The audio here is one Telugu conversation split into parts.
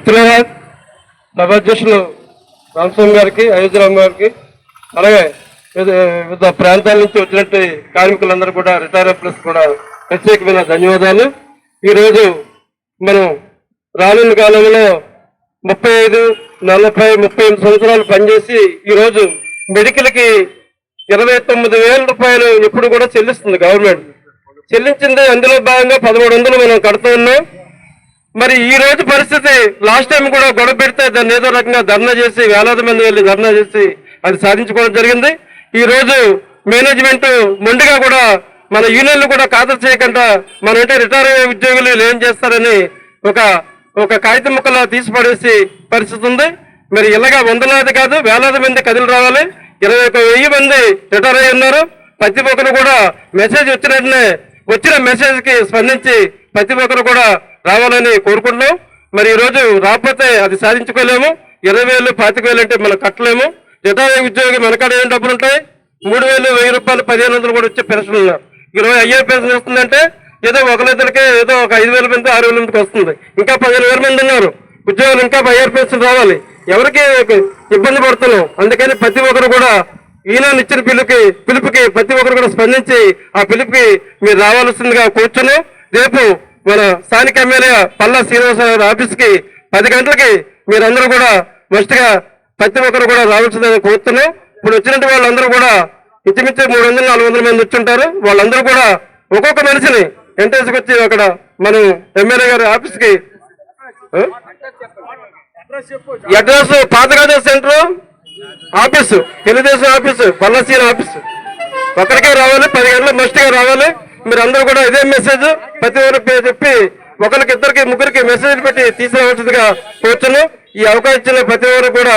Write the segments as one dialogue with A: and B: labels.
A: మిత్రులారా, సభాధ్యక్షులు రామస్వామి గారికి, అయోధ్యరామ్ గారికి, అలాగే వివిధ ప్రాంతాల నుంచి వచ్చినట్టు కార్మికులందరూ కూడా, రిటైర్ ప్లస్ కూడా ప్రత్యేకమైన ధన్యవాదాలు. ఈరోజు మనం రానున్న కాలంలో 35, 40, 38 సంవత్సరాలు పనిచేసి ఈరోజు మెడికల్కి 29,000 రూపాయలు ఎప్పుడు కూడా చెల్లిస్తుంది గవర్నమెంట్. చెల్లించింది అందులో భాగంగా 1,300 మనం కడుతూ ఉన్నాం. మరి ఈ రోజు పరిస్థితి, లాస్ట్ టైం కూడా గొడవ పెడితే దాన్ని ఏదో రకంగా ధర్నా చేసి, వేలాది మంది వెళ్ళి ధర్నా చేసి అది సాధించుకోవడం జరిగింది. ఈ రోజు మేనేజ్మెంట్ మొండిగా కూడా మన యూనియన్లు కూడా ఖాతరు చేయకుండా మన అంటే రిటైర్ అయ్యే ఉద్యోగులు ఏం చేస్తారని ఒక కాగితం ముక్కలా తీసిపడేసి పరిస్థితి ఉంది. మరి ఇలాగా వందలాది కాదు, వేలాది మంది కదిలి రావాలి. 21,000 మంది రిటైర్ అయ్యి ఉన్నారు. ప్రతి ఒక్కరు కూడా మెసేజ్ వచ్చిన మెసేజ్ కి స్పందించి ప్రతి ఒక్కరు కూడా రావాలని కోరుకుంటున్నాం. మరి ఈ రోజు రాకపోతే అది సాధించుకోలేము. 20,000, 25,000 అంటే మనం కట్టలేము. రిటైర్ అయ్యే ఉద్యోగి మనకాడ ఏం డబ్బులు ఉంటాయి? 3,000, 1,000 రూపాయలు, 1,500 కూడా వచ్చే పెన్షన్ ఉన్నారు. 20 అయ్యే పెన్షన్ వస్తుందంటే ఏదో ఒకరిద్దరికే ఏదో ఒక 5,000 మంది, 6,000 మందికి వస్తుంది. ఇంకా 15,000 మంది ఉన్నారు ఉద్యోగులు, ఇంకా హయ్యర్ పెన్షన్ రావాలి. ఎవరికి ఇబ్బంది పడుతున్నాం. అందుకని ప్రతి ఒక్కరు కూడా ఈయన ఇచ్చిన పిలుపుకి ప్రతి ఒక్కరు కూడా స్పందించి ఆ పిలుపుకి మీరు రావాల్సిందిగా కూర్చున్నాం. రేపు మన స్థానిక ఎమ్మెల్యే పల్లా శ్రీనివాసరావు ఆఫీస్ కి 10 గంటలకి మీరందరూ కూడా ఫస్ట్ గా ప్రతి ఒక్కరు కూడా రావాల్సిందని కోరుతున్నాం. ఇప్పుడు వచ్చినట్టు వాళ్ళందరూ కూడా ఇంచుమించు 300, 400 మంది వచ్చుంటారు. వాళ్ళందరూ కూడా ఒక్కొక్క మనిషిని ఎంట్రెన్స్కి వచ్చి అక్కడ మనం ఎమ్మెల్యే గారి ఆఫీస్ కి అడ్రస్ పాతగాజా సెంటర్ ఆఫీసు, తెలుగుదేశం ఆఫీసు, పల్లసీన ఆఫీసు ఒక్కరికే రావాలి. 10 గంటలకు మస్ట్ గా రావాలి. మీరు అందరూ కూడా ఇదే మెసేజ్ ప్రతి ఒక్కరికి చెప్పి ఒకరికి, ఇద్దరికి, ముగ్గురికి మెసేజ్ పెట్టి తీసుకురావాల్సిందిగా కోరుతున్నాం. ఈ అవకాశం ఇచ్చిన ప్రతి ఒక్కరు కూడా,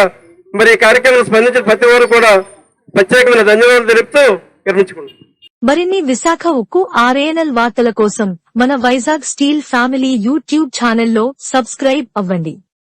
A: మరి ఈ కార్యక్రమం స్పందించిన ప్రతి ఒక్కరు కూడా ప్రత్యేకమైన ధన్యవాదాలు తెలుపుతూ విరమించుకుంటున్నాం.
B: మరిన్ని విశాఖ ఉక్కు RNL వార్తల కోసం మన వైజాగ్ స్టీల్ ఫ్యామిలీ యూట్యూబ్ ఛానల్లో సబ్స్క్రైబ్ అవ్వండి.